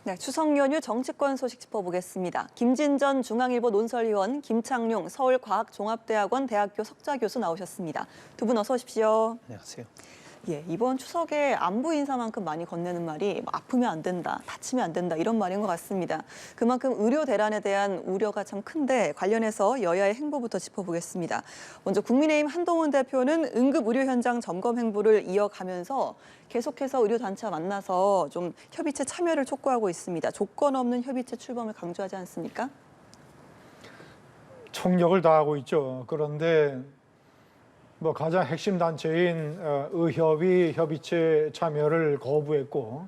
네, 추석 연휴 정치권 소식 짚어보겠습니다. 김진전 중앙일보 논설위원, 김창룡 서울과학종합대학원 대학교 석좌교수 나오셨습니다. 두 분 어서 오십시오. 안녕하세요. 예, 이번 추석에 안부 인사만큼 많이 건네는 말이 아프면 안 된다, 다치면 안 된다 이런 말인 것 같습니다. 그만큼 의료 대란에 대한 우려가 참 큰데 관련해서 여야의 행보부터 짚어보겠습니다. 먼저 국민의힘 한동훈 대표는 응급 의료 현장 점검 행보를 이어가면서 계속해서 의료단체와 만나서 좀 협의체 참여를 촉구하고 있습니다. 조건 없는 협의체 출범을 강조하지 않습니까? 총력을 다하고 있죠. 그런데 가장 핵심 단체인 의협이 협의체 참여를 거부했고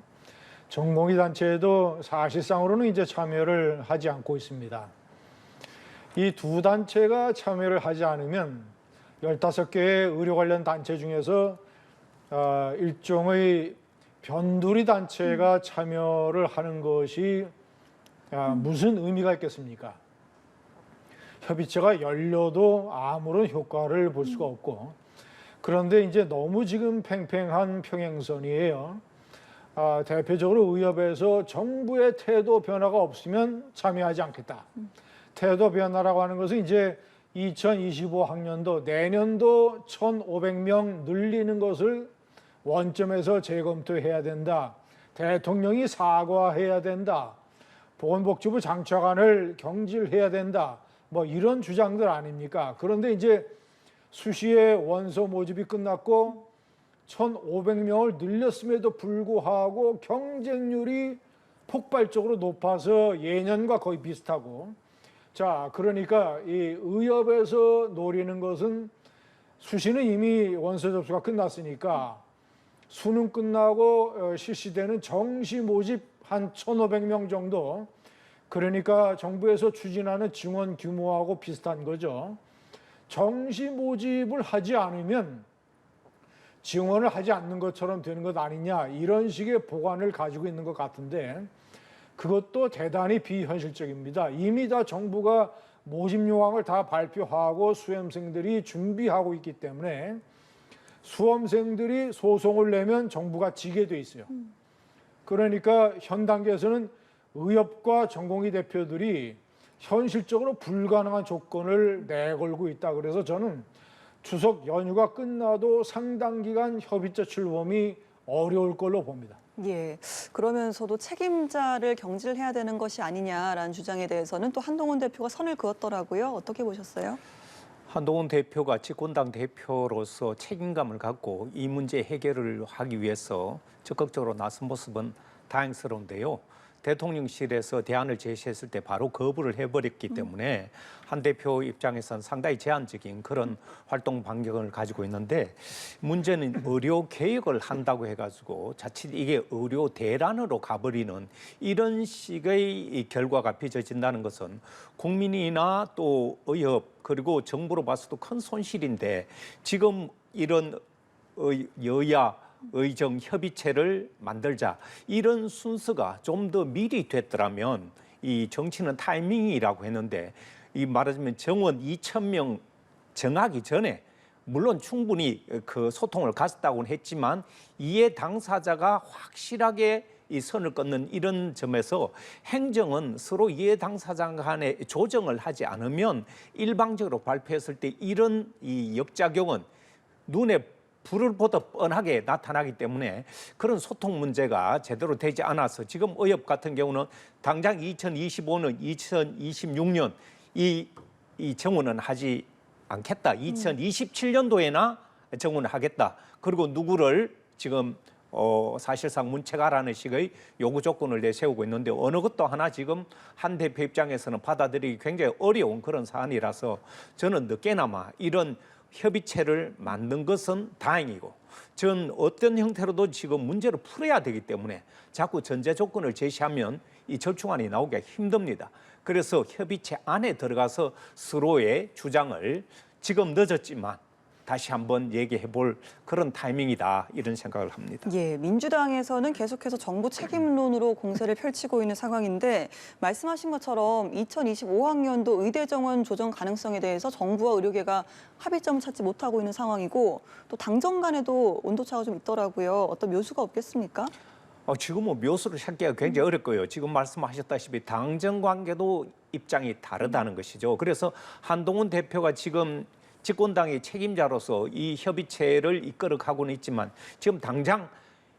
전공의 단체도 사실상으로는 이제 참여를 하지 않고 있습니다. 이 두 단체가 참여를 하지 않으면 15개의 의료 관련 단체 중에서 일종의 변두리 단체가 참여를 하는 것이 무슨 의미가 있겠습니까? 협의체가 열려도 아무런 효과를 볼 수가 없고, 그런데 이제 너무 지금 팽팽한 평행선이에요. 대표적으로 의협에서 정부의 태도 변화가 없으면 참여하지 않겠다. 태도 변화라고 하는 것은 이제 2025학년도 내년도 1,500명 늘리는 것을 원점에서 재검토해야 된다. 대통령이 사과해야 된다. 보건복지부 장차관을 경질해야 된다. 이런 주장들 아닙니까? 그런데 이제 수시에 원서 모집이 끝났고 1,500명을 늘렸음에도 불구하고 경쟁률이 폭발적으로 높아서 예년과 거의 비슷하고, 자, 그러니까 이 의협에서 노리는 것은 수시는 이미 원서 접수가 끝났으니까 수능 끝나고 실시되는 정시 모집 한 1,500명 정도, 그러니까 정부에서 추진하는 증원 규모하고 비슷한 거죠. 정시 모집을 하지 않으면 증원을 하지 않는 것처럼 되는 것 아니냐, 이런 식의 보관을 가지고 있는 것 같은데 그것도 대단히 비현실적입니다. 이미 다 정부가 모집 요항을 다 발표하고 수험생들이 준비하고 있기 때문에 수험생들이 소송을 내면 정부가 지게 돼 있어요. 그러니까 현 단계에서는 의협과 전공의 대표들이 현실적으로 불가능한 조건을 내걸고 있다. 그래서 저는 추석 연휴가 끝나도 상당 기간 협의체 출범이 어려울 걸로 봅니다. 예, 그러면서도 책임자를 경질해야 되는 것이 아니냐라는 주장에 대해서는 또 한동훈 대표가 선을 그었더라고요. 어떻게 보셨어요? 한동훈 대표가 집권당 대표로서 책임감을 갖고 이 문제 해결을 하기 위해서 적극적으로 나선 모습은 다행스러운데요. 대통령실에서 대안을 제시했을 때 바로 거부를 해버렸기 때문에 한 대표 입장에서는 상당히 제한적인 그런 활동 반경을 가지고 있는데, 문제는 의료 개혁을 한다고 해가지고 자칫 이게 의료 대란으로 가버리는 이런 식의 결과가 빚어진다는 것은 국민이나 또 의협 그리고 정부로 봐서도 큰 손실인데, 지금 이런 여야 의정 협의체를 만들자, 이런 순서가 좀 더 미리 됐더라면, 이 정치는 타이밍이라고 했는데 이 말하자면 정원 2,000명 정하기 전에 물론 충분히 그 소통을 가졌다고는 했지만 이해 당사자가 확실하게 이 선을 끊는 이런 점에서 행정은 서로 이해 당사자 간에 조정을 하지 않으면 일방적으로 발표했을 때 이런 이 역작용은 눈에 불을 보듯 뻔하게 나타나기 때문에 그런 소통 문제가 제대로 되지 않아서 지금 의협 같은 경우는 당장 2025년, 2026년 이 정원은 하지 않겠다. 2027년도에나 정원을 하겠다. 그리고 누구를 지금 사실상 문책하라는 식의 요구 조건을 내세우고 있는데, 어느 것도 하나 지금 한 대표 입장에서는 받아들이기 굉장히 어려운 그런 사안이라서 저는 늦게나마 이런 협의체를 만든 것은 다행이고, 전 어떤 형태로도 지금 문제를 풀어야 되기 때문에 자꾸 전제 조건을 제시하면 이 절충안이 나오기가 힘듭니다. 그래서 협의체 안에 들어가서 서로의 주장을 지금 늦었지만 다시 한번 얘기해 볼 그런 타이밍이다, 이런 생각을 합니다. 예, 민주당에서는 계속해서 정부 책임론으로 공세를 펼치고 있는 상황인데, 말씀하신 것처럼 2025학년도 의대 정원 조정 가능성에 대해서 정부와 의료계가 합의점을 찾지 못하고 있는 상황이고, 또 당정 간에도 온도차가 좀 있더라고요. 어떤 묘수가 없겠습니까? 지금은 묘수를 찾기가 굉장히 어렵고요. 지금 말씀하셨다시피 당정 관계도 입장이 다르다는 것이죠. 그래서 한동훈 대표가 지금 집권당의 책임자로서 이 협의체를 이끌어가고는 있지만 지금 당장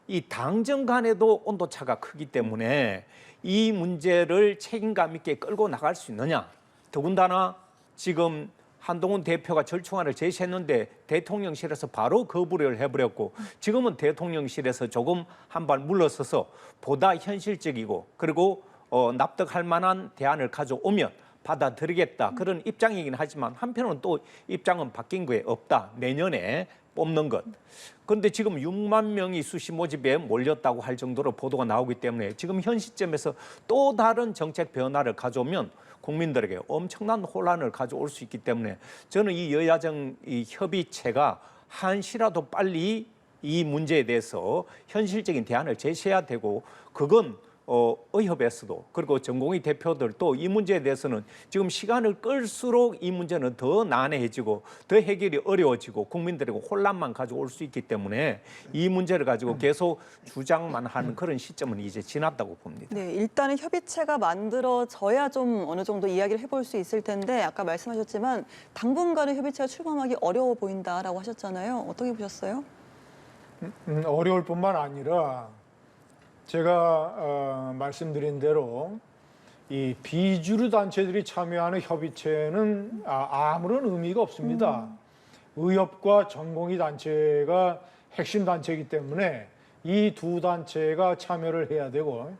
이 당정 간에도 온도차가 크기 때문에 이 문제를 책임감 있게 끌고 나갈 수 있느냐. 더군다나 지금 한동훈 대표가 절충안을 제시했는데 대통령실에서 바로 거부를 해버렸고 지금은 대통령실에서 조금 한 발 물러서서 보다 현실적이고 그리고 납득할 만한 대안을 가져오면 받아들이겠다 그런 입장이긴 하지만 한편으로는 또 입장은 바뀐 게 없다. 내년에 뽑는 것. 그런데 지금 6만 명이 수시 모집에 몰렸다고 할 정도로 보도가 나오기 때문에 지금 현 시점에서 또 다른 정책 변화를 가져오면 국민들에게 엄청난 혼란을 가져올 수 있기 때문에 저는 이 여야정 이 협의체가 한시라도 빨리 이 문제에 대해서 현실적인 대안을 제시해야 되고 그건 의협에서도 그리고 전공의 대표들도 이 문제에 대해서는 지금 시간을 끌수록 이 문제는 더 난해해지고 더 해결이 어려워지고 국민들에게 혼란만 가져올 수 있기 때문에 이 문제를 가지고 계속 주장만 하는 그런 시점은 이제 지났다고 봅니다. 네, 일단은 협의체가 만들어져야 좀 어느 정도 이야기를 해볼 수 있을 텐데 아까 말씀하셨지만 당분간은 협의체가 출범하기 어려워 보인다라고 하셨잖아요. 어떻게 보셨어요? 어려울 뿐만 아니라 제가 말씀드린 대로 이 비주류 단체들이 참여하는 협의체는 아무런 의미가 없습니다. 의협과 전공의 단체가 핵심 단체이기 때문에 이 두 단체가 참여를 해야 되고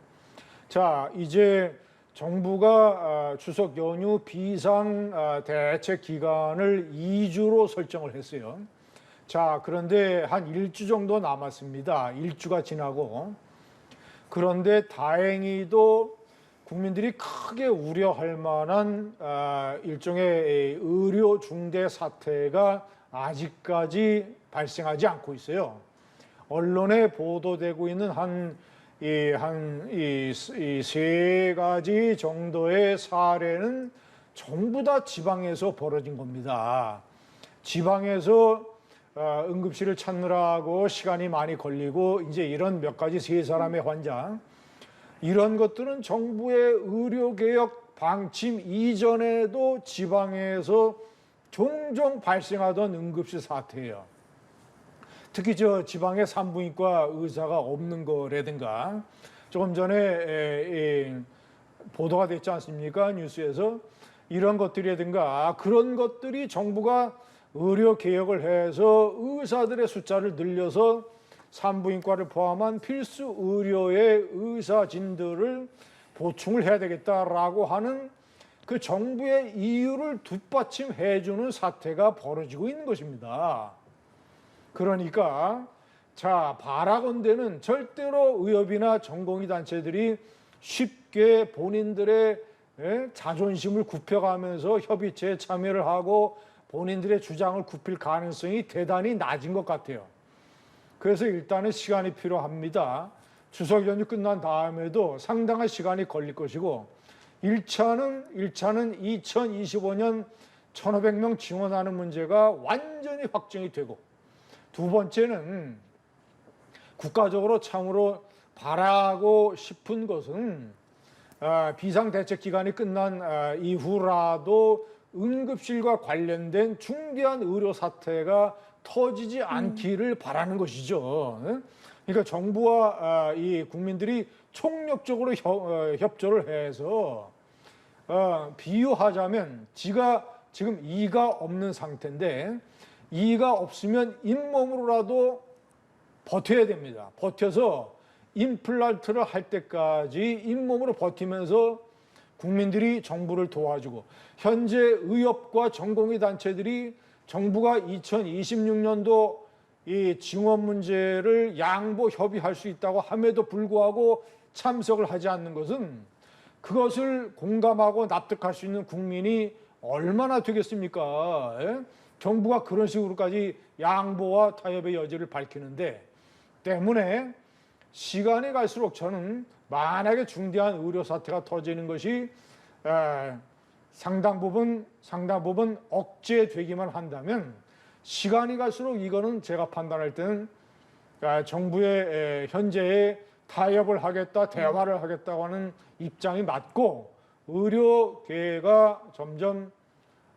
자 이제 정부가 추석 연휴 비상 대책 기간을 2주로 설정을 했어요. 자 그런데 한 1주 정도 남았습니다. 1주가 지나고 그런데 다행히도 국민들이 크게 우려할 만한 일종의 의료 중대 사태가 아직까지 발생하지 않고 있어요. 언론에 보도되고 있는 이 세 가지 정도의 사례는 전부 다 지방에서 벌어진 겁니다. 지방에서 응급실을 찾느라고 시간이 많이 걸리고 이제 이런 몇 가지 세 사람의 환자 이런 것들은 정부의 의료개혁 방침 이전에도 지방에서 종종 발생하던 응급실 사태예요. 특히 저 지방의 산부인과 의사가 없는 거라든가 조금 전에 보도가 됐지 않습니까? 뉴스에서 이런 것들이라든가 그런 것들이 정부가 의료 개혁을 해서 의사들의 숫자를 늘려서 산부인과를 포함한 필수 의료의 의사진들을 보충을 해야 되겠다라고 하는 그 정부의 이유를 뒷받침해주는 사태가 벌어지고 있는 것입니다. 그러니까 자 바라건대는 절대로 의협이나 전공의 단체들이 쉽게 본인들의 자존심을 굽혀가면서 협의체에 참여를 하고 본인들의 주장을 굽힐 가능성이 대단히 낮은 것 같아요. 그래서 일단은 시간이 필요합니다. 추석 연휴 끝난 다음에도 상당한 시간이 걸릴 것이고 1차는 2025년 1,500명 지원하는 문제가 완전히 확정이 되고 두 번째는 국가적으로 참으로 바라고 싶은 것은 비상대책 기간이 끝난 이후라도 응급실과 관련된 중대한 의료 사태가 터지지 않기를 바라는 것이죠. 그러니까 정부와 이 국민들이 총력적으로 협조를 해서 비유하자면 지가 지금 이가 없는 상태인데 이가 없으면 잇몸으로라도 버텨야 됩니다. 버텨서 임플란트를 할 때까지 잇몸으로 버티면서 국민들이 정부를 도와주고 현재 의협과 전공의 단체들이 정부가 2026년도 이 증원 문제를 양보 협의할 수 있다고 함에도 불구하고 참석을 하지 않는 것은 그것을 공감하고 납득할 수 있는 국민이 얼마나 되겠습니까? 정부가 그런 식으로까지 양보와 타협의 여지를 밝히는데 때문에 시간이 갈수록 저는 만약에 중대한 의료 사태가 터지는 것이 상당 부분 억제되기만 한다면 시간이 갈수록 이거는 제가 판단할 때는 정부의 현재의 타협을 하겠다, 대화를 하겠다고 하는 입장이 맞고 의료계가 점점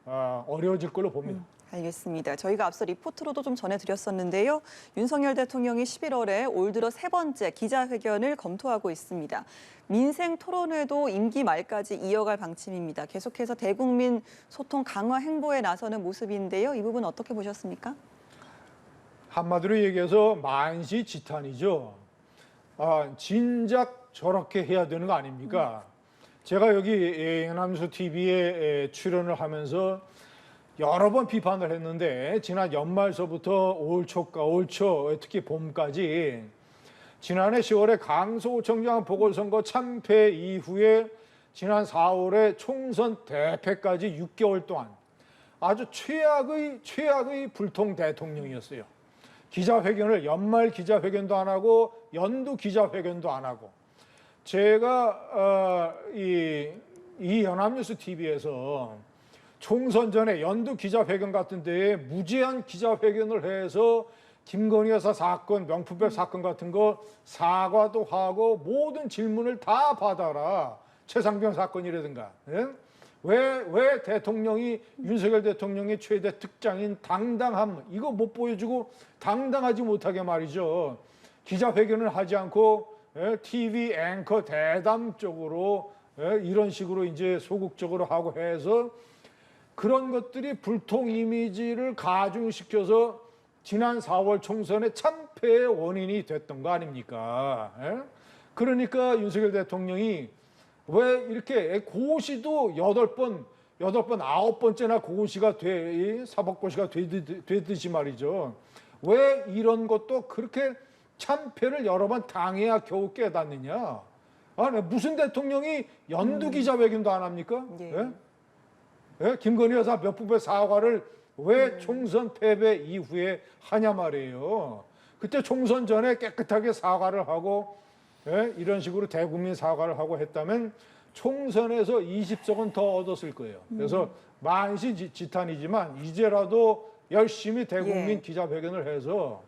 어려워질 걸로 봅니다. 알겠습니다. 저희가 앞서 리포트로도 좀 전해드렸었는데요. 윤석열 대통령이 11월에 올 들어 세 번째 기자회견을 검토하고 있습니다. 민생 토론회도 임기 말까지 이어갈 방침입니다. 계속해서 대국민 소통 강화 행보에 나서는 모습인데요. 이 부분 어떻게 보셨습니까? 한마디로 얘기해서 만시지탄이죠. 진작 저렇게 해야 되는 거 아닙니까? 제가 여기 연합뉴스 TV에 출연을 하면서 여러 번 비판을 했는데 지난 연말서부터 올 초 특히 봄까지 지난해 10월에 강서구청장 보궐선거 참패 이후에 지난 4월에 총선 대패까지 6개월 동안 아주 최악의 불통 대통령이었어요. 기자회견을 연말 기자회견도 안 하고 연두 기자회견도 안 하고 제가 이 연합뉴스 TV에서 총선 전에 연두 기자회견 같은 데에 무제한 기자회견을 해서 김건희 여사 사건, 명품백 사건 같은 거 사과도 하고 모든 질문을 다 받아라. 최상병 사건이라든가. 예? 왜 대통령이 윤석열 대통령의 최대 특장인 당당함 이거 못 보여주고 당당하지 못하게 말이죠. 기자회견을 하지 않고 TV 앵커 대담 쪽으로 이런 식으로 이제 소극적으로 하고 해서 그런 것들이 불통 이미지를 가중시켜서 지난 4월 총선의 참패의 원인이 됐던 거 아닙니까? 그러니까 윤석열 대통령이 왜 이렇게 고시도 8번, 9번째나 고시가 사법고시가 되듯이 말이죠. 왜 이런 것도 그렇게 참패를 여러 번 당해야 겨우 깨닫느냐? 무슨 대통령이 연두 기자회견도 안 합니까? 예. 김건희 여사 몇분의 사과를 왜 총선 패배 이후에 하냐 말이에요. 그때 총선 전에 깨끗하게 사과를 하고 이런 식으로 대국민 사과를 하고 했다면 총선에서 20석은 더 얻었을 거예요. 그래서 만시지탄이지만 이제라도 열심히 대국민 기자회견을 해서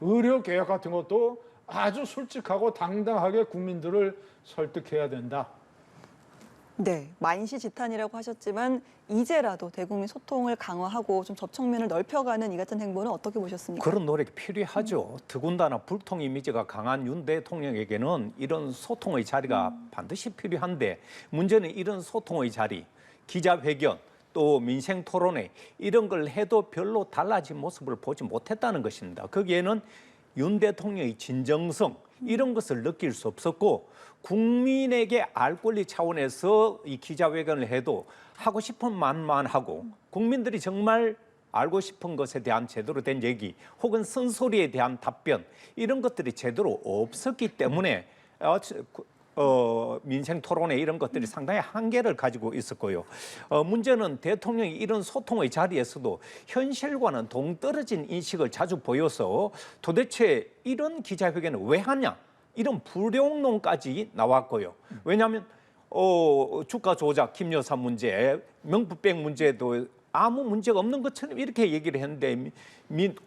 의료개혁 같은 것도 아주 솔직하고 당당하게 국민들을 설득해야 된다. 네, 만시지탄이라고 하셨지만 이제라도 대국민 소통을 강화하고 좀 접촉면을 넓혀가는 이 같은 행보는 어떻게 보셨습니까? 그런 노력이 필요하죠. 더군다나 불통 이미지가 강한 윤 대통령에게는 이런 소통의 자리가 반드시 필요한데 문제는 이런 소통의 자리, 기자회견, 또 민생 토론회 이런 걸 해도 별로 달라진 모습을 보지 못했다는 것입니다. 거기에는 윤 대통령의 진정성 이런 것을 느낄 수 없었고 국민에게 알 권리 차원에서 이 기자회견을 해도 하고 싶은 말만 하고 국민들이 정말 알고 싶은 것에 대한 제대로 된 얘기 혹은 쓴소리에 대한 답변 이런 것들이 제대로 없었기 때문에 민생 토론회 이런 것들이 상당히 한계를 가지고 있었고요. 문제는 대통령이 이런 소통의 자리에서도 현실과는 동떨어진 인식을 자주 보여서 도대체 이런 기자회견을 왜 하냐 이런 불용론까지 나왔고요. 왜냐하면 주가 조작 김 여사 문제, 명품백 문제도 아무 문제가 없는 것처럼 이렇게 얘기를 했는데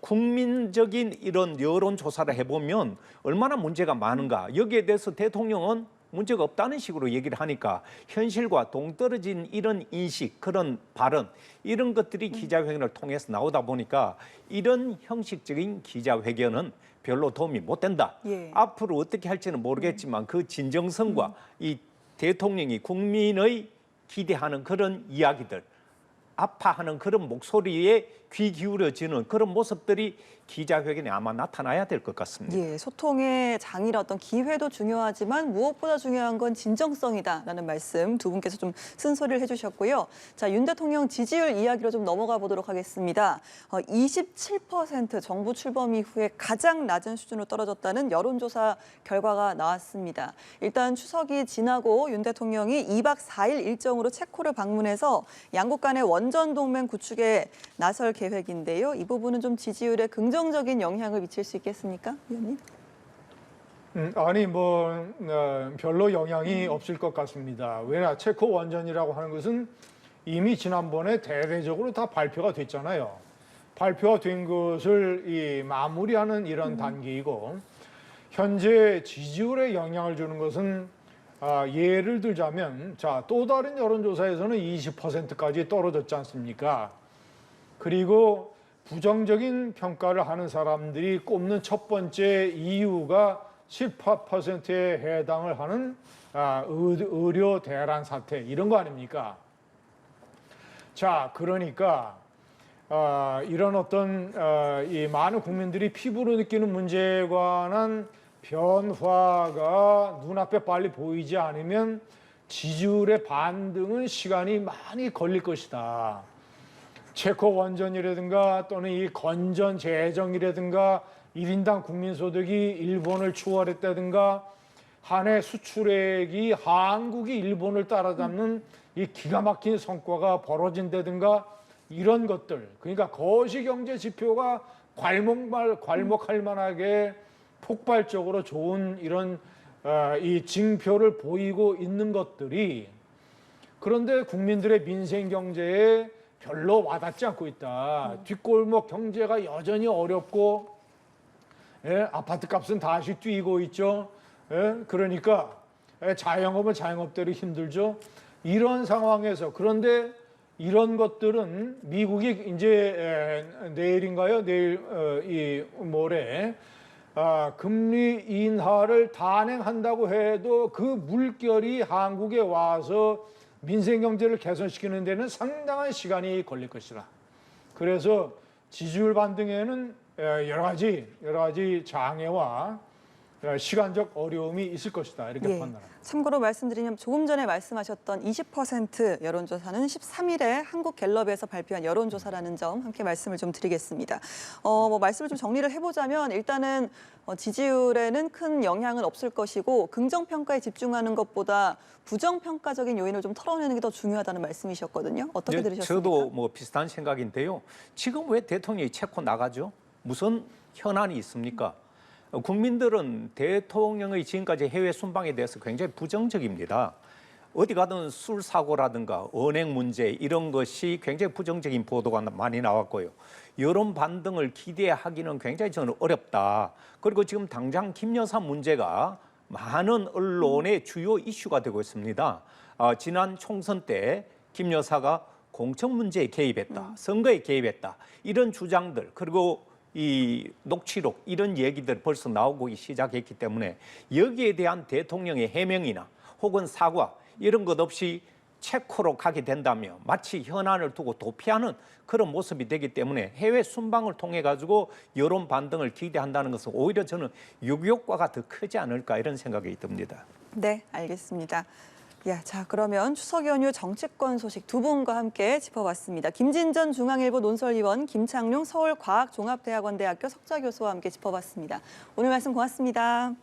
국민적인 이런 여론조사를 해보면 얼마나 문제가 많은가. 여기에 대해서 대통령은 문제가 없다는 식으로 얘기를 하니까 현실과 동떨어진 이런 인식, 그런 발언 이런 것들이 기자회견을 통해서 나오다 보니까 이런 형식적인 기자회견은 별로 도움이 못 된다. 앞으로 어떻게 할지는 모르겠지만 그 진정성과 이 대통령이 국민의 기대하는 그런 이야기들 아파하는 그런 목소리에 귀 기울여지는 그런 모습들이 기자회견에 아마 나타나야 될 것 같습니다. 예, 소통의 장이라 어떤 기회도 중요하지만 무엇보다 중요한 건 진정성이다라는 말씀 두 분께서 좀 쓴소리를 해주셨고요. 자, 윤 대통령 지지율 이야기로 좀 넘어가 보도록 하겠습니다. 27% 정부 출범 이후에 가장 낮은 수준으로 떨어졌다는 여론조사 결과가 나왔습니다. 일단 추석이 지나고 윤 대통령이 2박 4일 일정으로 체코를 방문해서 양국 간의 원전 동맹 구축에 나설 계획인데요. 이 부분은 좀 지지율에 긍정적인 영향을 미칠 수 있겠습니까, 위원님? 아니 별로 영향이 없을 것 같습니다. 왜냐 체코 원전이라고 하는 것은 이미 지난번에 대대적으로 다 발표가 됐잖아요. 발표가 된 것을 마무리하는 이런 단계이고 현재 지지율에 영향을 주는 것은 예를 들자면 또 다른 여론조사에서는 20%까지 떨어졌지 않습니까? 그리고 부정적인 평가를 하는 사람들이 꼽는 첫 번째 이유가 18%에 해당을 하는 의료 대란 사태 이런 거 아닙니까? 자, 그러니까 이런 어떤 이 많은 국민들이 피부로 느끼는 문제에 관한 변화가 눈앞에 빨리 보이지 않으면 지지율의 반등은 시간이 많이 걸릴 것이다. 체코 원전이라든가 또는 이 건전 재정이라든가 1인당 국민소득이 일본을 추월했다든가 한 해 수출액이 한국이 일본을 따라잡는 이 기가 막힌 성과가 벌어진다든가 이런 것들, 그러니까 거시경제 지표가 괄목할 만하게 폭발적으로 좋은 이런 이 징표를 보이고 있는 것들이 그런데 국민들의 민생 경제에 별로 와닿지 않고 있다. 뒷골목 경제가 여전히 어렵고 아파트 값은 다시 뛰고 있죠. 그러니까 자영업은 자영업대로 힘들죠. 이런 상황에서 그런데 이런 것들은 미국이 이제 내일인가요? 내일 이 모레 금리 인하를 단행한다고 해도 그 물결이 한국에 와서 민생 경제를 개선시키는 데는 상당한 시간이 걸릴 것이다. 그래서 지지율 반등에는 여러 가지 장애와 시간적 어려움이 있을 것이다. 이렇게 판단합니다. 참고로 말씀드리면 조금 전에 말씀하셨던 20% 여론조사는 13일에 한국갤럽에서 발표한 여론조사라는 점 함께 말씀을 좀 드리겠습니다. 말씀을 좀 정리를 해보자면 일단은 지지율에는 큰 영향은 없을 것이고 긍정평가에 집중하는 것보다 부정평가적인 요인을 좀 털어내는 게 더 중요하다는 말씀이셨거든요. 어떻게 들으셨습니까? 저도 비슷한 생각인데요. 지금 왜 대통령이 체코 나가죠? 무슨 현안이 있습니까? 국민들은 대통령의 지금까지 해외 순방에 대해서 굉장히 부정적입니다. 어디 가든 술 사고라든가 언행 문제 이런 것이 굉장히 부정적인 보도가 많이 나왔고요. 여론 반등을 기대하기는 굉장히 저는 어렵다. 그리고 지금 당장 김 여사 문제가 많은 언론의 주요 이슈가 되고 있습니다. 지난 총선 때 김 여사가 공천 문제에 개입했다, 선거에 개입했다 이런 주장들 그리고 이 녹취록 이런 얘기들 벌써 나오고 시작했기 때문에 여기에 대한 대통령의 해명이나 혹은 사과 이런 것 없이 체코로 가게 된다면 마치 현안을 두고 도피하는 그런 모습이 되기 때문에 해외 순방을 통해 가지고 여론 반등을 기대한다는 것은 오히려 저는 역효과가 더 크지 않을까 이런 생각이 듭니다. 네, 알겠습니다. 자, 그러면 추석 연휴 정치권 소식 두 분과 함께 짚어봤습니다. 김진전 중앙일보 논설위원, 김창룡 서울과학종합대학원대학교 석좌교수와 함께 짚어봤습니다. 오늘 말씀 고맙습니다.